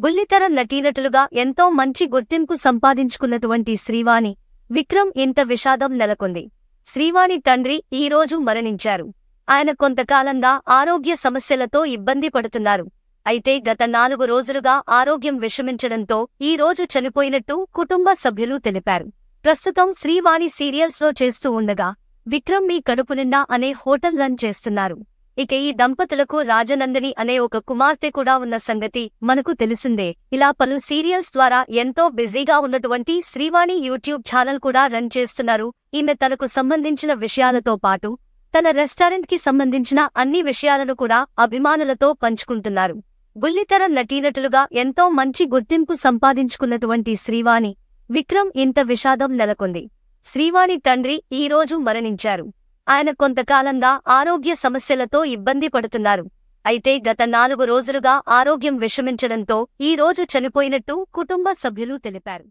బుల్లితెర నటీనటులుగా ఎంతో మంచి గుర్తింపు సంపాదించుకున్నటువంటి శ్రీవాణి, విక్రమ్ ఇంత విషాదం నెలకొంది. శ్రీవాణి తండ్రి ఈ రోజు మరణించారు. ఆయన కొంతకాలంగా ఆరోగ్య సమస్యలతో ఇబ్బంది పడుతున్నారు. అయితే గత 4 రోజులుగా ఆరోగ్యం విషమించడంతో ఈ రోజు చనిపోయినట్టు కుటుంబ సభ్యులు తెలిపారు. ప్రస్తుతం శ్రీవాణి సీరియల్స్లో చేస్తూ ఉండగా విక్రమ్ మీ కడుపు నిండా అనే హోటల్ రన్ చేస్తున్నారు. ఇక ఈ దంపతులకు రాజనందిని అనే ఒక కుమార్తె కూడా ఉన్న సంగతి మనకు తెలిసిందే. ఇలా పలు సీరియల్స్ ద్వారా ఎంతో బిజీగా ఉన్నటువంటి శ్రీవాణి యూట్యూబ్ ఛానల్ కూడా రన్ చేస్తున్నారు. ఈమె తనకు సంబంధించిన విషయాలతో పాటు తన రెస్టారెంట్ కి సంబంధించిన అన్ని విషయాలను కూడా అభిమానులతో పంచుకుంటున్నారు. బుల్లితెర నటీనటులుగా ఎంతో మంచి గుర్తింపు సంపాదించుకున్నటువంటి శ్రీవాణి, విక్రమ్ ఇంత విషాదం నెలకొంది. శ్రీవాణి తండ్రి ఈ రోజు మరణించారు. ఆయన కొంతకాలంగా ఆరోగ్య సమస్యలతో ఇబ్బంది పడుతున్నారు. అయితే గత 4 రోజులుగా ఆరోగ్యం విషమించడంతో ఈ రోజు చనిపోయినట్టు కుటుంబ సభ్యులు తెలిపారు.